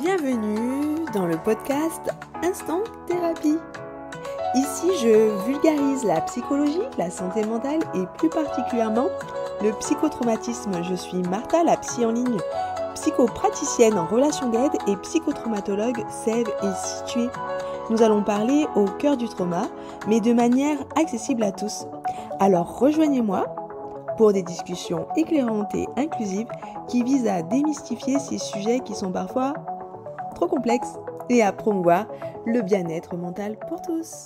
Bienvenue dans le podcast Instant Thérapie. Ici, je vulgarise la psychologie, la santé mentale et plus particulièrement le psychotraumatisme. Je suis Martha, la psy en ligne, psychopraticienne en relation d'aide et psychotraumatologue sève et située. Nous allons parler au cœur du trauma, mais de manière accessible à tous. Alors rejoignez-moi pour des discussions éclairantes et inclusives qui visent à démystifier ces sujets qui sont parfois trop complexes et à promouvoir le bien-être mental pour tous.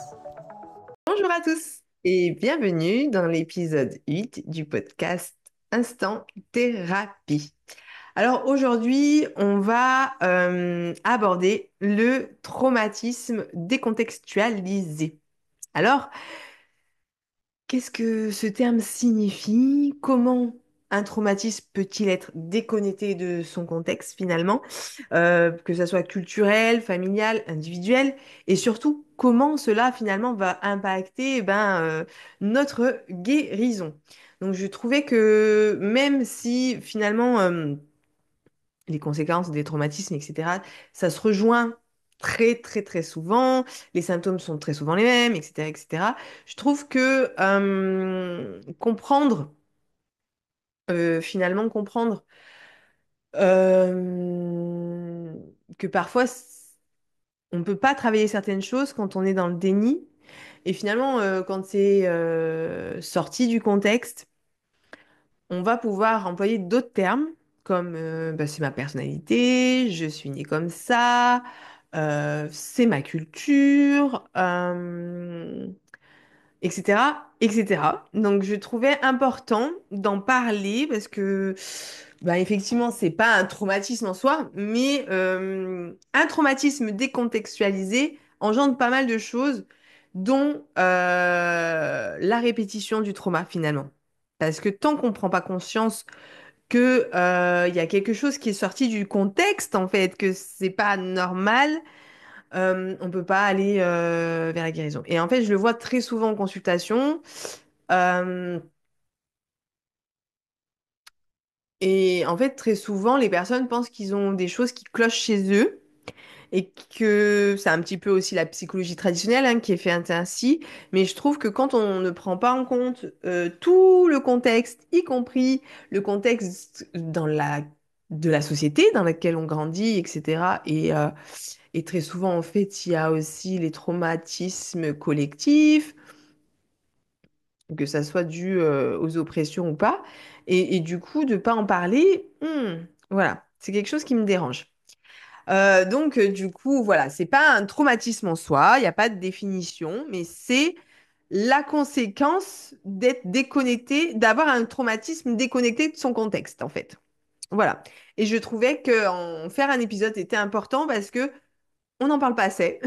Bonjour à tous et bienvenue dans l'épisode 8 du podcast Instant Thérapie. Alors aujourd'hui, on va aborder le traumatisme décontextualisé. Alors, qu'est-ce que ce terme signifie? Comment un traumatisme peut-il être déconnecté de son contexte finalement, que ça soit culturel, familial, individuel, et surtout comment cela finalement va impacter notre guérison. Donc je trouvais que même si finalement les conséquences des traumatismes, etc., ça se rejoint très souvent, les symptômes sont très souvent les mêmes, etc. Je trouve que comprendre euh, que parfois on ne peut pas travailler certaines choses quand on est dans le déni, et finalement quand c'est sorti du contexte, on va pouvoir employer d'autres termes comme c'est ma personnalité, je suis née comme ça, c'est ma culture, etc. Donc je trouvais important d'en parler parce que effectivement, c'est pas un traumatisme en soi, mais un traumatisme décontextualisé engendre pas mal de choses, dont la répétition du trauma finalement. Parce que tant qu'on prend pas conscience que il y a quelque chose qui est sorti du contexte, en fait, que c'est pas normal, on peut pas aller vers la guérison. Et en fait, je le vois très souvent en consultation. euh, et en fait, très souvent, les personnes pensent qu'ils ont des choses qui clochent chez eux. Et que c'est un petit peu aussi la psychologie traditionnelle qui est faite ainsi, mais je trouve que quand on ne prend pas en compte tout le contexte, y compris le contexte de la société dans laquelle on grandit, etc., et très souvent, en fait, il y a aussi les traumatismes collectifs, que ça soit dû aux oppressions ou pas, et du coup, de pas en parler, voilà, c'est quelque chose qui me dérange. Du coup, voilà, c'est pas un traumatisme en soi, il n'y a pas de définition, mais c'est la conséquence d'être déconnecté, d'avoir un traumatisme déconnecté de son contexte, en fait. Voilà. Et je trouvais qu'en faire un épisode était important parce que on n'en parle pas assez.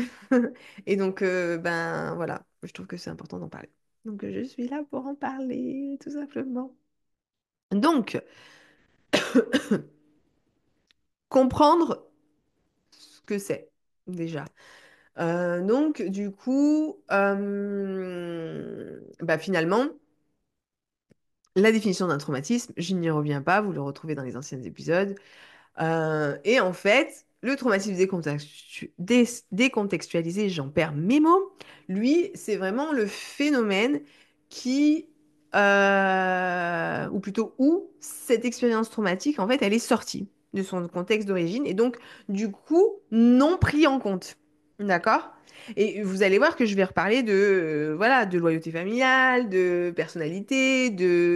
Et donc, voilà, je trouve que c'est important d'en parler. Donc, je suis là pour en parler, tout simplement. Donc, comprendre ce que c'est, déjà. Finalement, la définition d'un traumatisme, je n'y reviens pas, vous le retrouvez dans les anciens épisodes. Et en fait, le traumatisme décontextualisé, j'en perds mes mots, lui, c'est vraiment le phénomène qui, ou plutôt où cette expérience traumatique, en fait, elle est sortie de son contexte d'origine et donc, du coup, non pris en compte. D'accord? Et vous allez voir que je vais reparler de loyauté familiale, de personnalité,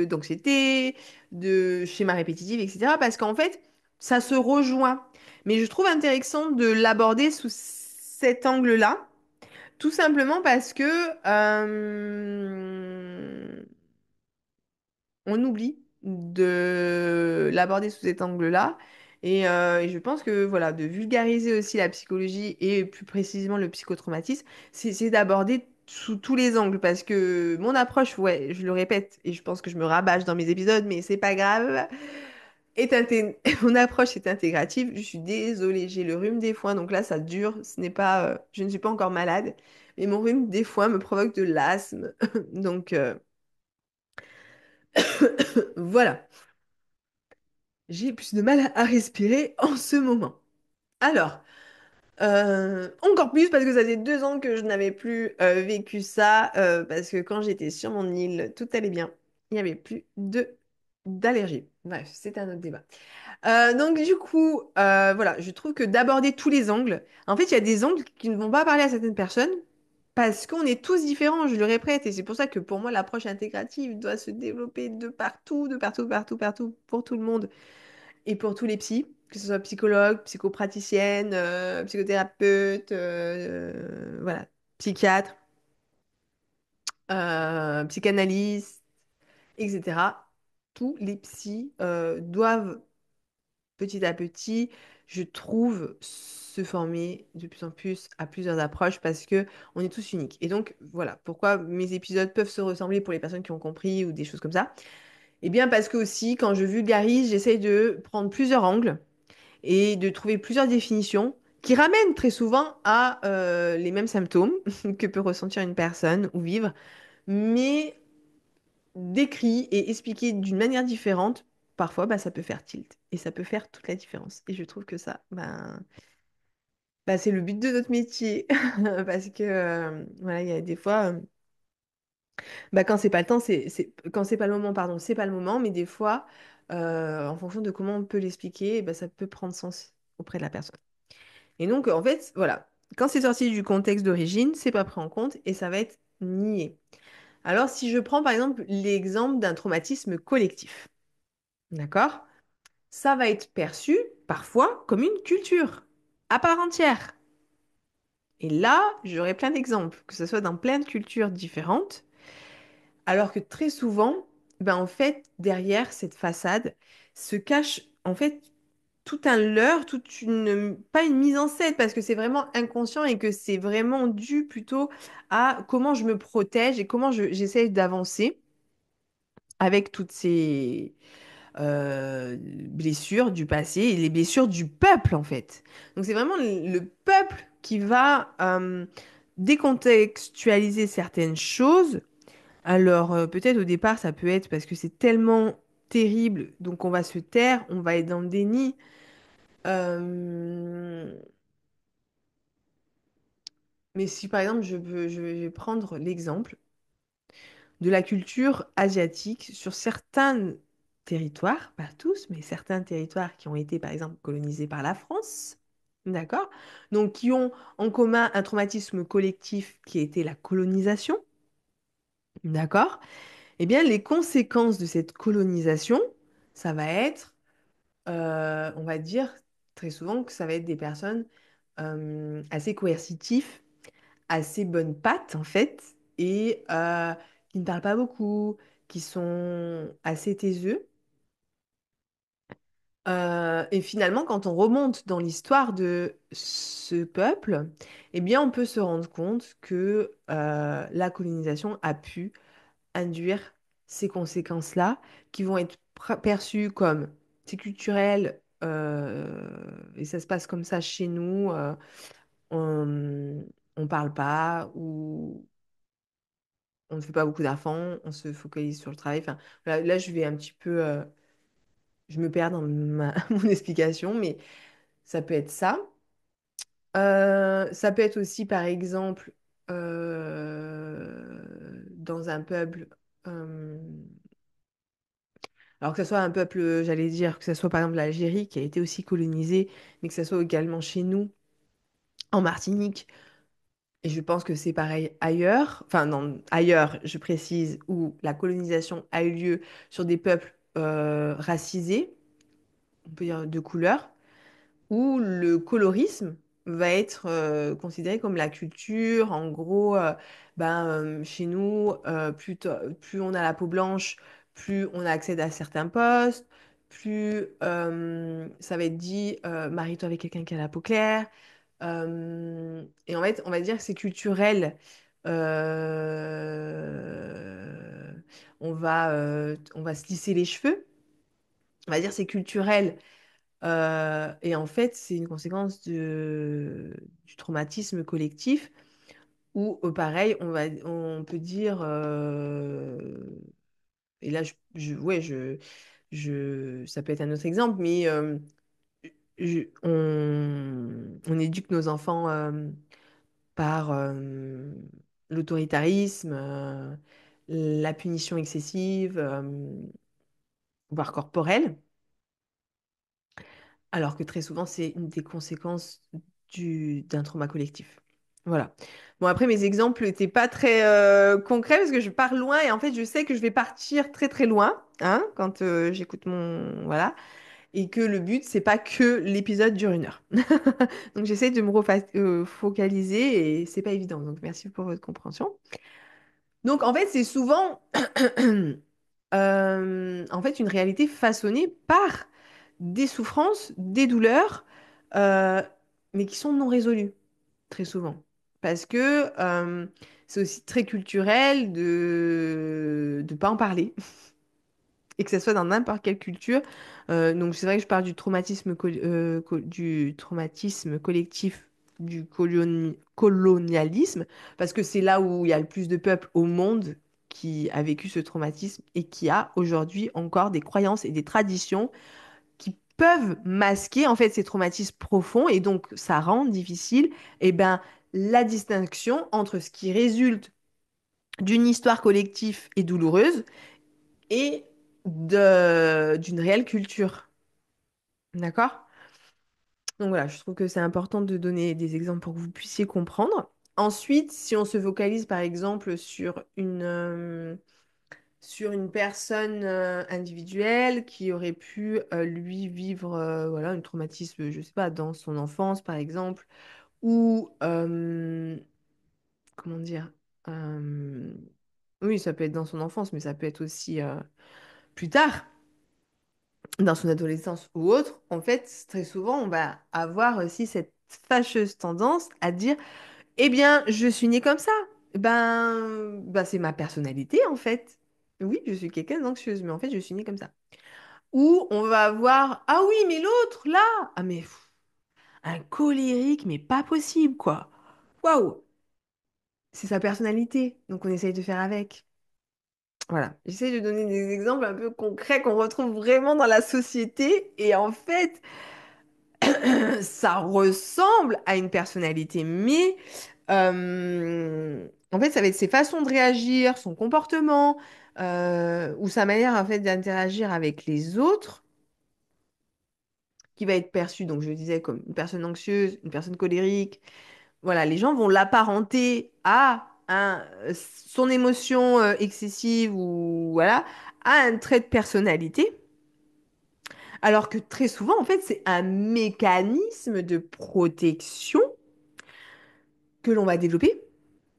d'anxiété, de schéma répétitif, etc. Parce qu'en fait, ça se rejoint. Mais je trouve intéressant de l'aborder sous cet angle-là, tout simplement parce que on oublie de l'aborder sous cet angle-là. Et je pense que voilà, de vulgariser aussi la psychologie et plus précisément le psychotraumatisme, c'est d'aborder sous tous les angles parce que mon approche, ouais, je le répète et je pense que je me rabâche dans mes épisodes, mais c'est pas grave. Mon approche est intégrative. Je suis désolée, j'ai le rhume des foins, donc là ça dure. Ce n'est pas, je ne suis pas encore malade, mais mon rhume des foins me provoque de l'asthme. Donc voilà, j'ai plus de mal à respirer en ce moment. Alors. Encore plus parce que ça faisait 2 ans que je n'avais plus vécu ça, parce que quand j'étais sur mon île, tout allait bien. Il n'y avait plus de d'allergie. Bref, c'est un autre débat. Donc du coup, voilà, je trouve que d'aborder tous les angles, en fait, il y a des angles qui ne vont pas parler à certaines personnes parce qu'on est tous différents, je le répète, et c'est pour ça que pour moi, l'approche intégrative doit se développer de partout, de partout, partout, partout, pour tout le monde et pour tous les psys, que ce soit psychologue, psychopraticienne, psychothérapeute, voilà, psychiatre, psychanalyste, etc. Tous les psys doivent petit à petit, je trouve, se former de plus en plus à plusieurs approches parce que on est tous uniques. Et donc, voilà, pourquoi mes épisodes peuvent se ressembler pour les personnes qui ont compris ou des choses comme ça. Eh bien, parce que aussi, quand je vulgarise, j'essaye de prendre plusieurs angles et de trouver plusieurs définitions qui ramènent très souvent à les mêmes symptômes que peut ressentir une personne ou vivre, mais décrit et expliqué d'une manière différente, parfois, bah, ça peut faire tilt et ça peut faire toute la différence. Et je trouve que ça, c'est le but de notre métier. Parce que, voilà, il y a des fois, quand c'est pas le temps, quand c'est pas le moment, pardon, c'est pas le moment, mais des fois, en fonction de comment on peut l'expliquer, ça peut prendre sens auprès de la personne. Et donc, en fait, voilà, quand c'est sorti du contexte d'origine, c'est pas pris en compte et ça va être nié. Alors, si je prends par exemple l'exemple d'un traumatisme collectif, d'accord? Ça va être perçu parfois comme une culture à part entière. Et là, j'aurais plein d'exemples, que ce soit dans plein de cultures différentes, alors que très souvent, en fait, derrière cette façade se cache en fait tout un leurre, toute une, pas une mise en scène, parce que c'est vraiment inconscient et que c'est vraiment dû plutôt à comment je me protège et comment j'essaye d'avancer avec toutes ces blessures du passé et les blessures du peuple, en fait. Donc c'est vraiment le peuple qui va décontextualiser certaines choses. Alors peut-être au départ, ça peut être parce que c'est tellement terrible, donc on va se taire, on va être dans le déni. Euh, Mais si par exemple, je vais prendre l'exemple de la culture asiatique sur certains territoires, pas tous, mais certains territoires qui ont été par exemple colonisés par la France, d'accord? Donc qui ont en commun un traumatisme collectif qui a été la colonisation, d'accord? Eh bien, les conséquences de cette colonisation, ça va être, on va dire très souvent que ça va être des personnes assez coercitives, assez bonnes pattes en fait, et qui ne parlent pas beaucoup, qui sont assez taiseux. Et finalement, quand on remonte dans l'histoire de ce peuple, eh bien, on peut se rendre compte que la colonisation a pu induire ces conséquences-là, qui vont être perçues comme c'est culturel, et ça se passe comme ça chez nous. On ne parle pas ou on ne fait pas beaucoup d'enfants, on se focalise sur le travail. Enfin, là, je vais un petit peu, je me perds dans mon explication, mais ça peut être ça. Ça peut être aussi, par exemple, dans un peuple, euh, alors que ce soit un peuple, j'allais dire, que ce soit par exemple l'Algérie qui a été aussi colonisée, mais que ce soit également chez nous, en Martinique. Et je pense que c'est pareil ailleurs, enfin non, ailleurs, je précise, où la colonisation a eu lieu sur des peuples racisés, on peut dire de couleur, où le colorisme va être considéré comme la culture. En gros, chez nous, plus on a la peau blanche, plus on accède à certains postes, plus ça va être dit marie-toi avec quelqu'un qui a la peau claire. Et en fait, on va dire que c'est culturel. Euh, on va se lisser les cheveux. On va dire que c'est culturel, et en fait, c'est une conséquence du traumatisme collectif où, pareil, on peut dire, et là, ouais, ça peut être un autre exemple, mais on éduque nos enfants par l'autoritarisme, la punition excessive, voire corporelle, alors que très souvent, c'est une des conséquences d'un trauma collectif. Voilà. Bon, après, mes exemples n'étaient pas très concrets parce que je pars loin et en fait, je sais que je vais partir très très loin hein, quand j'écoute mon... Voilà. Et que le but, c'est pas que l'épisode dure 1 heure. Donc, j'essaie de me focaliser et c'est pas évident. Donc, merci pour votre compréhension. Donc, en fait, c'est souvent en fait, une réalité façonnée par des souffrances, des douleurs, euh, mais qui sont non résolues, très souvent. Parce que c'est aussi très culturel de ne pas en parler, et que ce soit dans n'importe quelle culture. Donc c'est vrai que je parle du traumatisme collectif du colonialisme, parce que c'est là où il y a le plus de peuples au monde qui a vécu ce traumatisme et qui a aujourd'hui encore des croyances et des traditions qui peuvent masquer en fait ces traumatismes profonds et donc ça rend difficile eh ben, la distinction entre ce qui résulte d'une histoire collective et douloureuse et d'une réelle culture. D'accord? Donc voilà, je trouve que c'est important de donner des exemples pour que vous puissiez comprendre. Ensuite, si on se focalise par exemple sur une personne individuelle qui aurait pu, lui, vivre voilà, un traumatisme, je sais pas, dans son enfance par exemple, ou, comment dire, euh, oui, ça peut être dans son enfance, mais ça peut être aussi plus tard. Dans son adolescence ou autre, en fait, très souvent, on va avoir aussi cette fâcheuse tendance à dire, eh bien, je suis née comme ça. Ben, c'est ma personnalité, en fait. Oui, je suis quelqu'un d'anxieuse, mais en fait, je suis née comme ça. Ou on va avoir, ah oui, mais l'autre, là, ah mais un colérique, mais pas possible, quoi. Waouh, c'est sa personnalité, donc on essaye de faire avec. Voilà, j'essaie de donner des exemples un peu concrets qu'on retrouve vraiment dans la société. Et en fait, ça ressemble à une personnalité, mais en fait, ça va être ses façons de réagir, son comportement, ou sa manière en fait d'interagir avec les autres, qui va être perçu, donc je disais, comme une personne anxieuse, une personne colérique. Voilà, les gens vont l'apparenter à son émotion excessive ou voilà, à un trait de personnalité. Alors que très souvent, en fait, c'est un mécanisme de protection que l'on va développer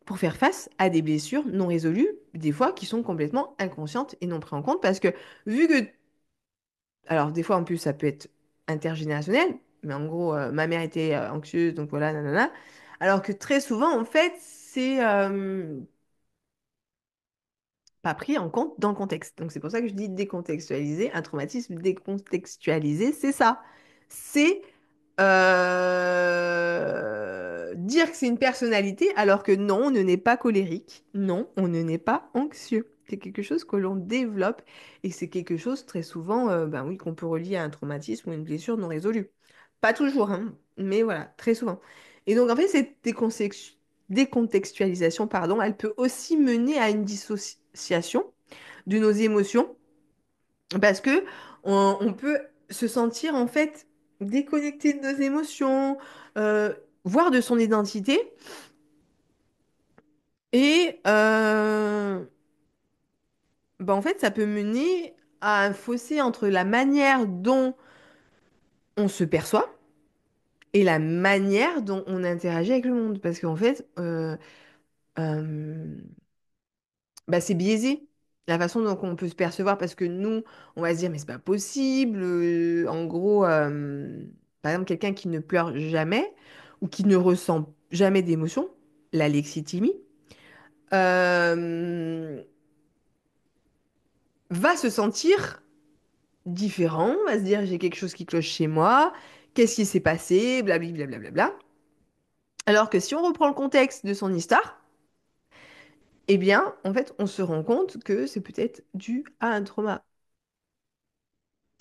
pour faire face à des blessures non résolues, des fois qui sont complètement inconscientes et non prises en compte, parce que vu que, alors des fois en plus ça peut être intergénérationnel, mais en gros ma mère était anxieuse, donc voilà, nanana, alors que très souvent en fait c'est pas pris en compte dans le contexte. Donc c'est pour ça que je dis décontextualiser, un traumatisme décontextualisé, c'est ça. C'est dire que c'est une personnalité alors que non, on ne n'est pas colérique, non, on ne n'est pas anxieux. C'est quelque chose que l'on développe et c'est quelque chose très souvent, ben oui, qu'on peut relier à un traumatisme ou une blessure non résolue. Pas toujours, hein, mais voilà, très souvent. Et donc en fait, cette décontextualisation, pardon, elle peut aussi mener à une dissociation de nos émotions parce que on peut se sentir en fait déconnecté de nos émotions, euh, voire de son identité. Et bah, en fait, ça peut mener à un fossé entre la manière dont on se perçoit et la manière dont on interagit avec le monde. Parce qu'en fait, euh, bah, c'est biaisé. La façon dont on peut se percevoir, parce que nous, on va se dire, mais c'est pas possible. En gros, par exemple, quelqu'un qui ne pleure jamais ou qui ne ressent jamais d'émotion, l'alexithymie, euh, va se sentir différent, va se dire, j'ai quelque chose qui cloche chez moi, qu'est-ce qui s'est passé, blablabla. Blablabla. Alors que si on reprend le contexte de son histoire, eh bien, en fait, on se rend compte que c'est peut-être dû à un trauma.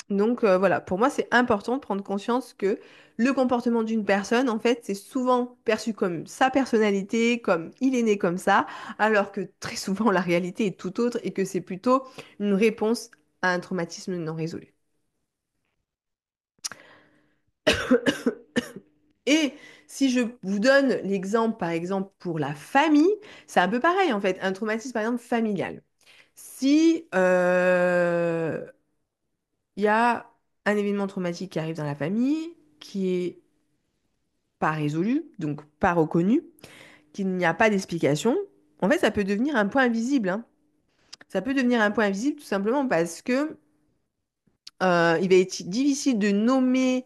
Donc voilà, pour moi, c'est important de prendre conscience que le comportement d'une personne, en fait, c'est souvent perçu comme sa personnalité, comme il est né comme ça, alors que très souvent, la réalité est tout autre et que c'est plutôt une réponse à un traumatisme non résolu. Et si je vous donne l'exemple, par exemple, pour la famille, c'est un peu pareil, en fait, un traumatisme, par exemple, familial. Si il y a un événement traumatique qui arrive dans la famille, qui est pas résolu, donc pas reconnu, qu'il n'y a pas d'explication, en fait, ça peut devenir un point invisible, hein. Ça peut devenir un point invisible tout simplement parce que il va être difficile de nommer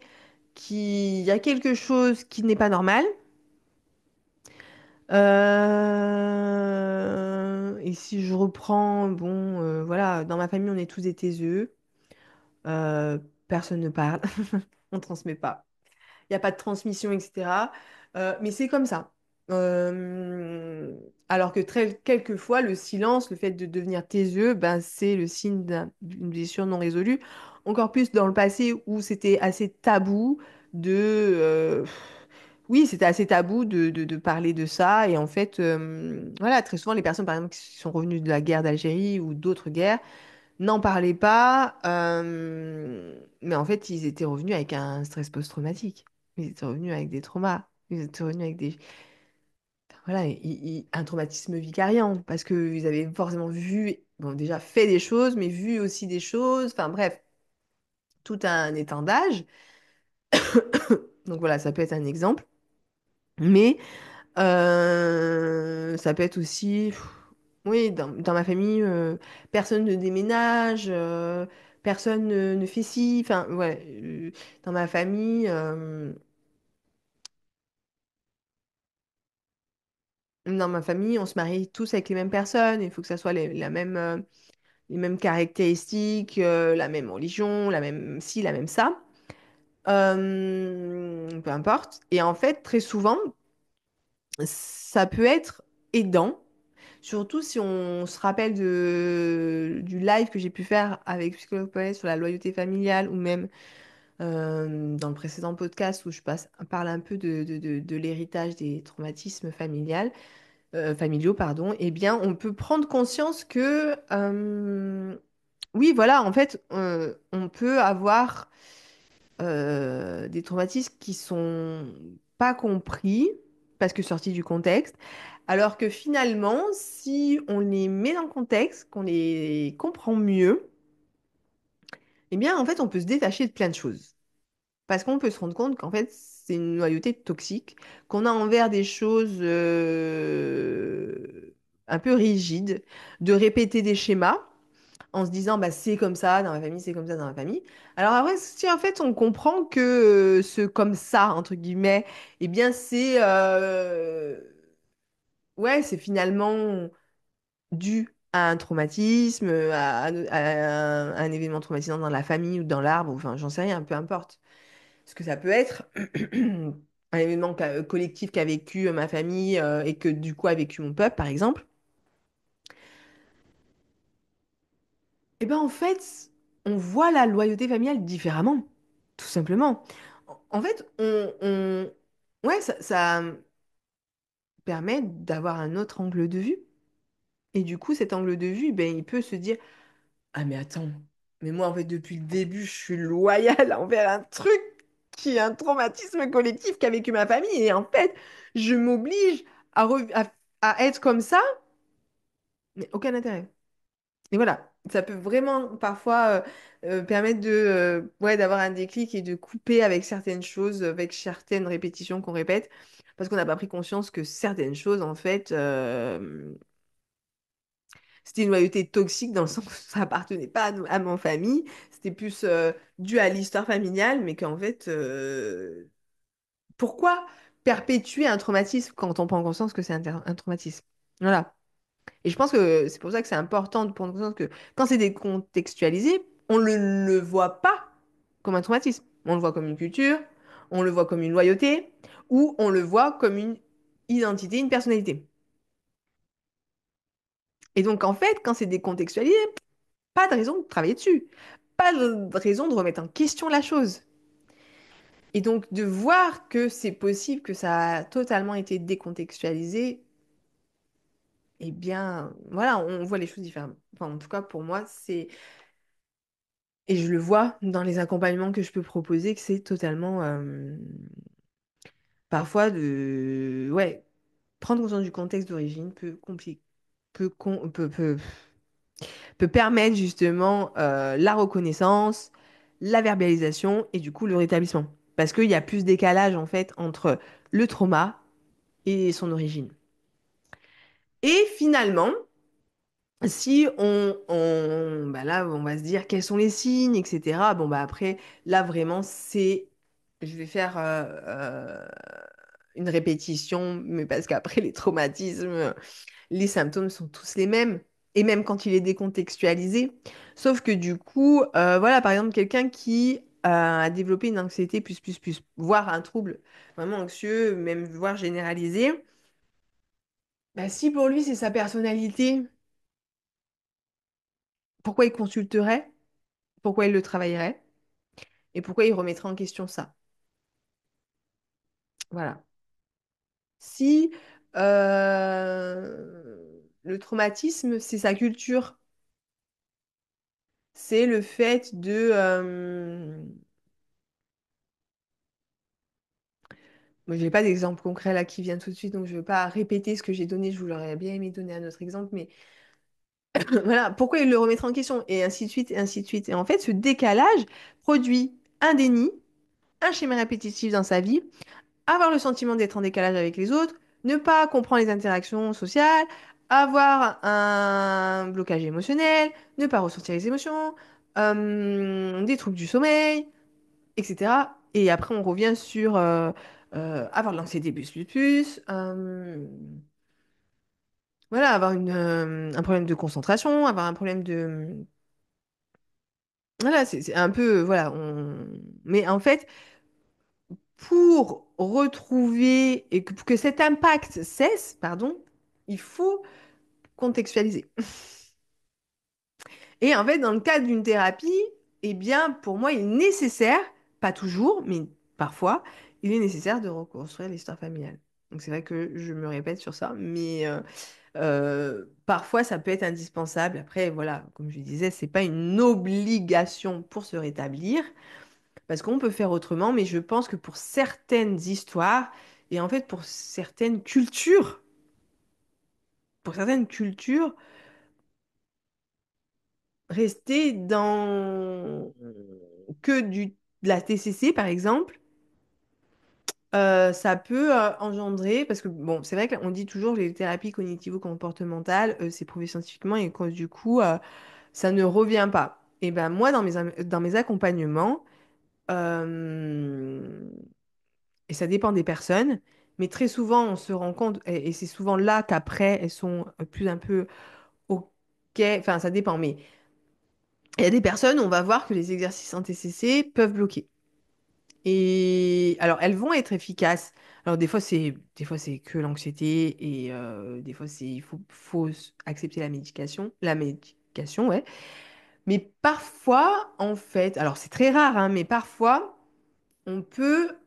qu'il y a quelque chose qui n'est pas normal. Et si je reprends, bon, voilà, dans ma famille, on est tous des taiseux. Euh, Personne ne parle, on transmet pas. Il n'y a pas de transmission, etc. Mais c'est comme ça. Alors que quelquefois, le silence, le fait de devenir taiseux, ben, c'est le signe d'une blessure non résolue. Encore plus dans le passé où c'était assez tabou de... oui, c'était assez tabou de parler de ça. Et en fait, voilà, très souvent, les personnes, par exemple, qui sont revenues de la guerre d'Algérie ou d'autres guerres, n'en parlaient pas, mais en fait, ils étaient revenus avec un stress post-traumatique. Ils étaient revenus avec des traumas. Ils étaient revenus avec des... Voilà, un traumatisme vicariant, parce qu'ils avaient forcément vu, bon, déjà fait des choses, mais vu aussi des choses. Enfin bref, tout un étendage. Donc voilà, ça peut être un exemple. Mais ça peut être aussi, oui, dans ma famille, personne ne déménage, personne ne fait ci. Enfin, ouais, dans ma famille, on se marie tous avec les mêmes personnes. Il faut que ça soit les mêmes caractéristiques, la même religion, la même ci, la même ça. Peu importe. Et en fait, très souvent, ça peut être aidant. Surtout si on se rappelle du live que j'ai pu faire avec Psychologue Paulette sur la loyauté familiale ou même dans le précédent podcast où parle un peu de l'héritage des traumatismes familiaux, pardon, eh bien, on peut prendre conscience que, oui, voilà, en fait, on peut avoir des traumatismes qui sont pas compris parce que sortis du contexte, alors que finalement, si on les met dans le contexte, qu'on les comprend mieux, eh bien, en fait, on peut se détacher de plein de choses. Parce qu'on peut se rendre compte qu'en fait, c'est une loyauté toxique, qu'on a envers des choses un peu rigides, de répéter des schémas en se disant bah c'est comme ça dans ma famille, c'est comme ça dans ma famille. Alors après, si en fait on comprend que ce comme ça entre guillemets, eh bien c'est ouais, c'est finalement dû à un traumatisme, à un événement traumatisant dans la famille ou dans l'arbre, ou enfin j'en sais rien, peu importe. Ce que ça peut être un événement collectif qu'a vécu ma famille et que du coup a vécu mon peuple, par exemple. Eh ben en fait, on voit la loyauté familiale différemment, tout simplement. En fait, ouais, ça permet d'avoir un autre angle de vue. Et du coup, cet angle de vue, ben, il peut se dire, ah mais attends, mais moi en fait depuis le début, je suis loyale envers un truc qui est un traumatisme collectif qu'a vécu ma famille. Et en fait, je m'oblige à être comme ça, mais aucun intérêt. Et voilà, ça peut vraiment parfois permettre ouais, d'avoir un déclic et de couper avec certaines choses, avec certaines répétitions qu'on répète, parce qu'on n'a pas pris conscience que certaines choses, en fait, c'était une loyauté toxique dans le sens où ça appartenait pas à mon famille, c'était plus dû à l'histoire familiale, mais qu'en fait, pourquoi perpétuer un traumatisme quand on prend conscience que c'est un traumatisme? Voilà. Et je pense que c'est pour ça que c'est important de prendre conscience que quand c'est décontextualisé, on ne le voit pas comme un traumatisme. On le voit comme une culture, on le voit comme une loyauté, ou on le voit comme une identité, une personnalité. Et donc, en fait, quand c'est décontextualisé, pas de raison de travailler dessus. pas de raison de remettre en question la chose. Et donc de voir que c'est possible que ça a totalement été décontextualisé, eh bien, voilà, on voit les choses différemment. Enfin, en tout cas, pour moi, c'est... Et je le vois dans les accompagnements que je peux proposer, que c'est totalement... parfois, ouais, prendre conscience du contexte d'origine peut compliquer, peut permettre justement la reconnaissance, la verbalisation et du coup le rétablissement. Parce qu'il y a plus de décalage en fait entre le trauma et son origine. Et finalement, si bah là, on va se dire quels sont les signes, etc. Bon, bah après, là vraiment, je vais faire une répétition, mais parce qu'après, les traumatismes, les symptômes sont tous les mêmes, et même quand il est décontextualisé. Sauf que du coup, voilà, par exemple, quelqu'un qui a développé une anxiété voire un trouble vraiment anxieux, même voire généralisé, bah, si pour lui c'est sa personnalité, pourquoi il consulterait? Pourquoi il le travaillerait? Et pourquoi il remettrait en question ça? Voilà. Si le traumatisme, c'est sa culture, c'est le fait de... Moi, je n'ai pas d'exemple concret là qui vient tout de suite, donc je ne veux pas répéter ce que j'ai donné. Je vous l'aurais bien aimé donner un autre exemple, mais voilà, pourquoi il le remettrait en question? Et ainsi de suite, et ainsi de suite. Et en fait, ce décalage produit un déni, un schéma répétitif dans sa vie, avoir le sentiment d'être en décalage avec les autres, ne pas comprendre les interactions sociales, avoir un blocage émotionnel, ne pas ressentir les émotions, des troubles du sommeil, etc. Et après, on revient sur avoir de l'anxiété voilà, avoir un problème de concentration, avoir un problème de... Voilà, c'est un peu... Voilà, mais en fait, pour retrouver et pour que cet impact cesse, pardon, il faut contextualiser. Et en fait, dans le cadre d'une thérapie, eh bien, pour moi, il est nécessaire, pas toujours, mais parfois, il est nécessaire de reconstruire l'histoire familiale. Donc c'est vrai que je me répète sur ça, mais parfois ça peut être indispensable. Après, voilà, comme je disais, c'est pas une obligation pour se rétablir, parce qu'on peut faire autrement, mais je pense que pour certaines histoires, et en fait pour certaines cultures, rester dans de la TCC, par exemple, ça peut engendrer, parce que bon, c'est vrai qu'on dit toujours les thérapies cognitivo-comportementales, c'est prouvé scientifiquement et que du coup, ça ne revient pas. Et ben moi, dans mes accompagnements, euh, et ça dépend des personnes, mais très souvent, on se rend compte, et c'est souvent là qu'après, elles sont plus un peu OK, enfin, ça dépend, mais il y a des personnes, on va voir que les exercices en TCC peuvent bloquer. Et alors, elles vont être efficaces. Alors, des fois, c'est que l'anxiété et des fois, faut accepter la médication, ouais. Mais parfois, en fait, alors c'est très rare, hein, mais parfois, on peut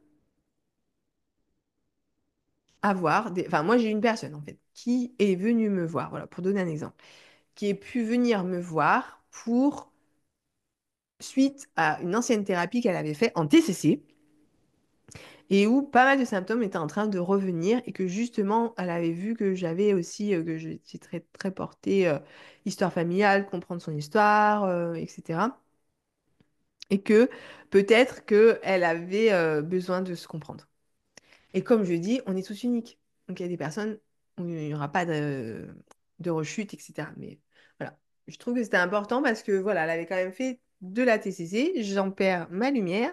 avoir des... Enfin, moi, j'ai une personne, en fait, qui est venue me voir, voilà, pour donner un exemple, qui est pu venir me voir suite à une ancienne thérapie qu'elle avait fait en TCC et où pas mal de symptômes étaient en train de revenir et que justement, elle avait vu que j'avais aussi, que j'étais très, très portée histoire familiale, comprendre son histoire, etc. Et que peut-être qu'elle avait besoin de se comprendre. Et comme je dis, on est tous uniques. Donc il y a des personnes où il n'y aura pas de rechute, etc. Mais voilà, je trouve que c'était important parce que voilà, elle avait quand même fait de la TCC, j'en perds ma lumière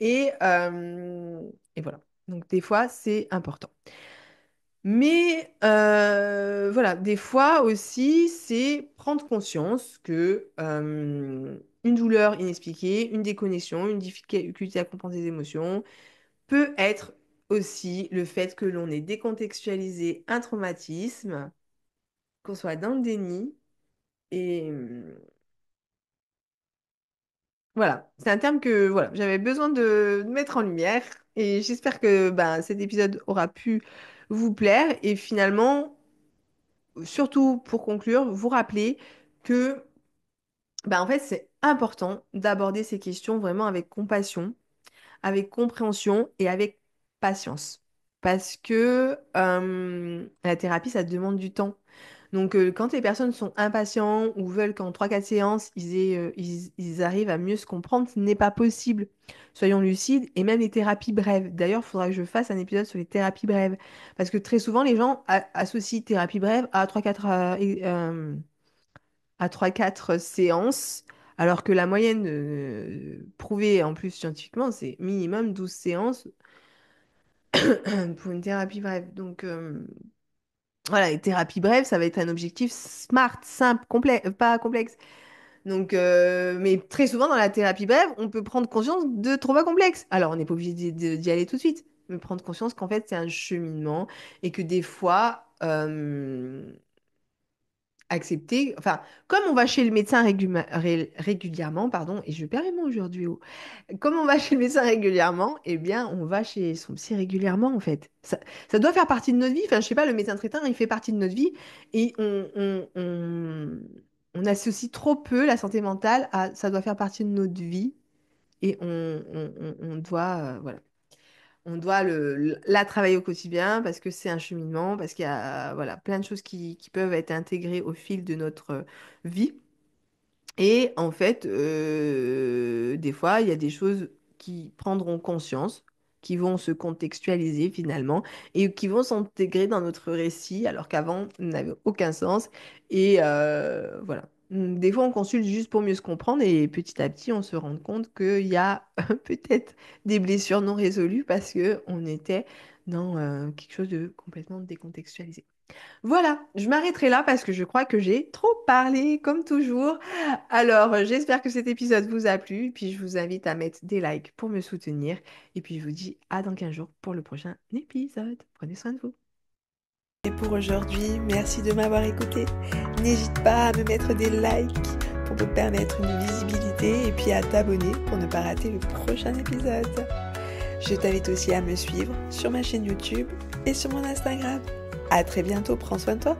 et voilà. Donc des fois, c'est important. Mais voilà, des fois aussi, c'est prendre conscience que une douleur inexpliquée, une déconnexion, une difficulté à comprendre ses émotions, peut être aussi le fait que l'on ait décontextualisé un traumatisme, qu'on soit dans le déni et, Voilà, c'est un terme que voilà, j'avais besoin de mettre en lumière et j'espère que cet épisode aura pu vous plaire et finalement, surtout pour conclure, vous rappeler que en fait, c'est important d'aborder ces questions vraiment avec compassion, avec compréhension et avec patience. Parce que la thérapie, ça demande du temps. Donc, quand les personnes sont impatients ou veulent qu'en 3 4 séances, ils arrivent à mieux se comprendre, ce n'est pas possible. Soyons lucides. Et même les thérapies brèves. D'ailleurs, il faudra que je fasse un épisode sur les thérapies brèves. Parce que très souvent, les gens associent thérapie brève à 3 4 séances, alors que la moyenne prouvée en plus scientifiquement, c'est minimum 12 séances pour une thérapie brève. Donc, voilà, les thérapies brèves, ça va être un objectif smart, simple, pas complexe. Donc, mais très souvent dans la thérapie brève, on peut prendre conscience de traumas complexes. Alors, on n'est pas obligé d'y aller tout de suite, mais prendre conscience qu'en fait, c'est un cheminement et que des fois, accepter, enfin, comme on va chez le médecin régulièrement, pardon, et je perds mes mots aujourd'hui, oh. Comme on va chez le médecin régulièrement, eh bien, on va chez son psy régulièrement, en fait. Ça doit faire partie de notre vie. Enfin, je sais pas, le médecin traitant, il fait partie de notre vie et on associe trop peu la santé mentale à ça doit faire partie de notre vie et on doit, voilà. On doit la travailler au quotidien parce que c'est un cheminement, parce qu'il y a voilà, plein de choses qui peuvent être intégrées au fil de notre vie. Et en fait, des fois, il y a des choses qui prendront conscience, qui vont se contextualiser finalement, et qui vont s'intégrer dans notre récit, alors qu'avant, ça n'avait aucun sens. Et voilà. Des fois, on consulte juste pour mieux se comprendre, et petit à petit, on se rend compte qu'il y a peut-être des blessures non résolues parce que on était dans quelque chose de complètement décontextualisé. Voilà, je m'arrêterai là parce que je crois que j'ai trop parlé, comme toujours. Alors, j'espère que cet épisode vous a plu. Puis, je vous invite à mettre des likes pour me soutenir. Et puis, je vous dis à dans 15 jours pour le prochain épisode. Prenez soin de vous. Et pour aujourd'hui, merci de m'avoir écouté. N'hésite pas à me mettre des likes pour me permettre une visibilité et puis à t'abonner pour ne pas rater le prochain épisode. Je t'invite aussi à me suivre sur ma chaîne YouTube et sur mon Instagram. À très bientôt, prends soin de toi.